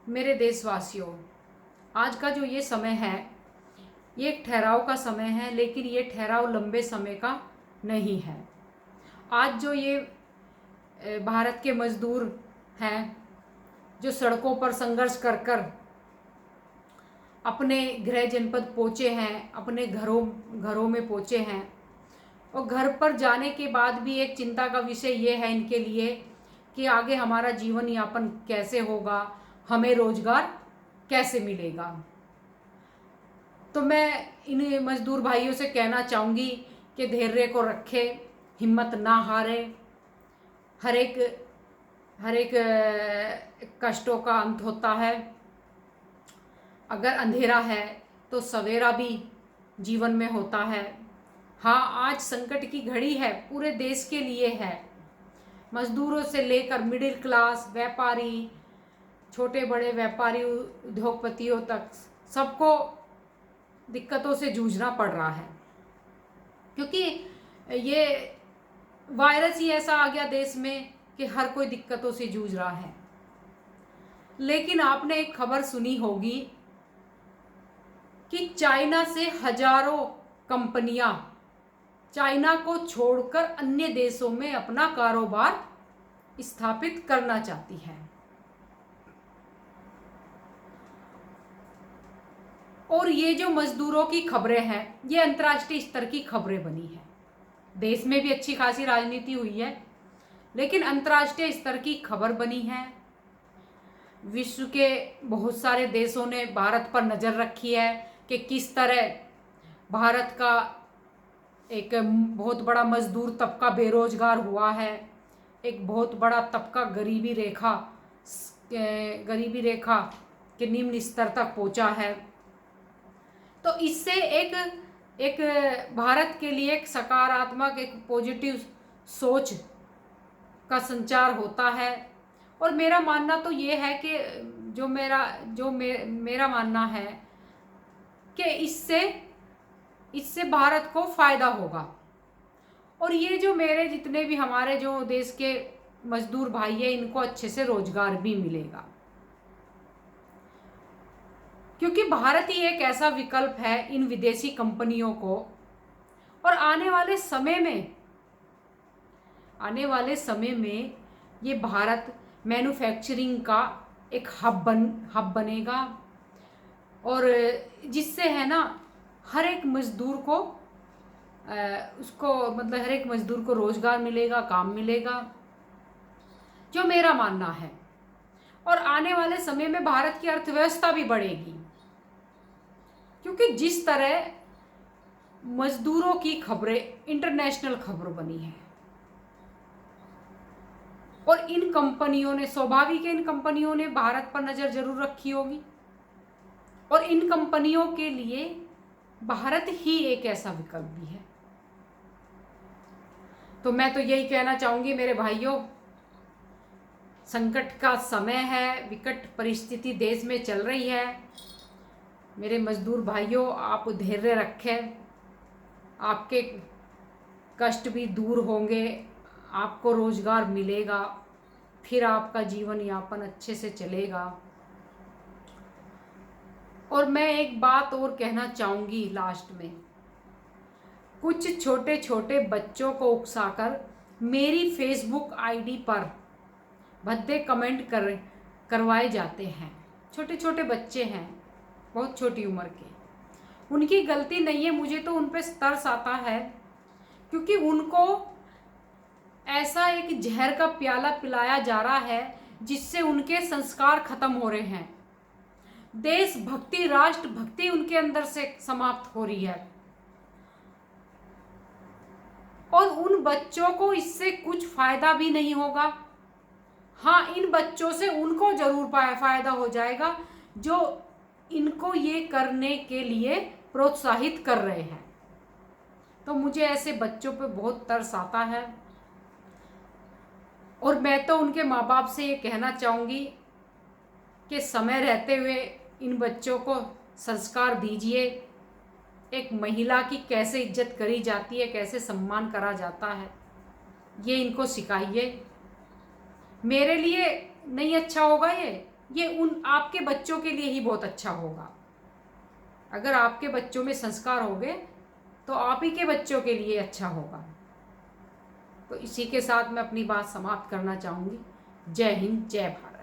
मेरे देशवासियों, आज का जो ये समय है ये एक ठहराव का समय है, लेकिन ये ठहराव लंबे समय का नहीं है। आज जो ये भारत के मजदूर हैं जो सड़कों पर संघर्ष कर कर अपने गृह जनपद पहुँचे हैं, अपने घरों में पहुँचे हैं, और घर पर जाने के बाद भी एक चिंता का विषय ये है इनके लिए कि आगे हमारा जीवन यापन कैसे होगा, हमें रोजगार कैसे मिलेगा। तो मैं इन मजदूर भाइयों से कहना चाहूँगी कि धैर्य को रखें, हिम्मत ना हारे। हर एक कष्टों का अंत होता है। अगर अंधेरा है तो सवेरा भी जीवन में होता है। हाँ, आज संकट की घड़ी है, पूरे देश के लिए है। मजदूरों से लेकर मिडिल क्लास, व्यापारी, छोटे बड़े व्यापारी, उद्योगपतियों तक सबको दिक्कतों से जूझना पड़ रहा है, क्योंकि ये वायरस ही ऐसा आ गया देश में कि हर कोई दिक्कतों से जूझ रहा है। लेकिन आपने एक खबर सुनी होगी कि चाइना से हजारों कंपनियां चाइना को छोड़कर अन्य देशों में अपना कारोबार स्थापित करना चाहती है। और ये जो मजदूरों की खबरें हैं ये अंतर्राष्ट्रीय स्तर की खबरें बनी है। देश में भी अच्छी खासी राजनीति हुई है, लेकिन अंतर्राष्ट्रीय स्तर की खबर बनी है। विश्व के बहुत सारे देशों ने भारत पर नज़र रखी है कि किस तरह भारत का एक बहुत बड़ा मजदूर तबका बेरोजगार हुआ है, एक बहुत बड़ा तबका गरीबी रेखा के निम्न स्तर तक पहुंचा है। तो इससे एक भारत के लिए एक सकारात्मक, एक पॉजिटिव सोच का संचार होता है। और मेरा मानना तो ये है कि मेरा मानना है कि इससे भारत को फायदा होगा। और ये जो मेरे जितने भी हमारे जो देश के मजदूर भाई हैं इनको अच्छे से रोजगार भी मिलेगा, क्योंकि भारत ही एक ऐसा विकल्प है इन विदेशी कंपनियों को। और आने वाले समय में ये भारत मैन्युफैक्चरिंग का एक हब बनेगा, और जिससे है ना हर एक मजदूर को हर एक मजदूर को रोजगार मिलेगा, काम मिलेगा, जो मेरा मानना है। और आने वाले समय में भारत की अर्थव्यवस्था भी बढ़ेगी, क्योंकि जिस तरह मजदूरों की खबरें इंटरनेशनल खबर बनी है, और इन कंपनियों ने, स्वाभाविक है, इन कंपनियों ने भारत पर नज़र जरूर रखी होगी, और इन कंपनियों के लिए भारत ही एक ऐसा विकल्प भी है। तो मैं तो यही कहना चाहूँगी मेरे भाइयों, संकट का समय है, विकट परिस्थिति देश में चल रही है। मेरे मजदूर भाइयों, आप धैर्य रखें, आपके कष्ट भी दूर होंगे, आपको रोजगार मिलेगा, फिर आपका जीवन यापन अच्छे से चलेगा। और मैं एक बात और कहना चाहूँगी लास्ट में, कुछ छोटे छोटे बच्चों को उकसाकर मेरी फेसबुक आईडी पर भद्दे कमेंट करवाए जाते हैं। छोटे छोटे बच्चे हैं, बहुत छोटी उम्र के, उनकी गलती नहीं है, मुझे तो उन पर तरस आता है, क्योंकि उनको ऐसा एक जहर का प्याला पिलाया जा रहा है जिससे उनके संस्कार खत्म हो रहे हैं। देशभक्ति, राष्ट्रभक्ति उनके अंदर से समाप्त हो रही है, और उन बच्चों को इससे कुछ फायदा भी नहीं होगा। हाँ, इन बच्चों से उनको जरूर फायदा हो जाएगा जो इनको ये करने के लिए प्रोत्साहित कर रहे हैं। तो मुझे ऐसे बच्चों पे बहुत तरस आता है, और मैं तो उनके माँ बाप से ये कहना चाहूँगी कि समय रहते हुए इन बच्चों को संस्कार दीजिए। एक महिला की कैसे इज्जत करी जाती है, कैसे सम्मान करा जाता है, ये इनको सिखाइए। मेरे लिए नहीं अच्छा होगा ये, ये उन आपके बच्चों के लिए ही बहुत अच्छा होगा। अगर आपके बच्चों में संस्कार होंगे तो आप ही के बच्चों के लिए अच्छा होगा। तो इसी के साथ मैं अपनी बात समाप्त करना चाहूँगी। जय हिंद, जय भारत।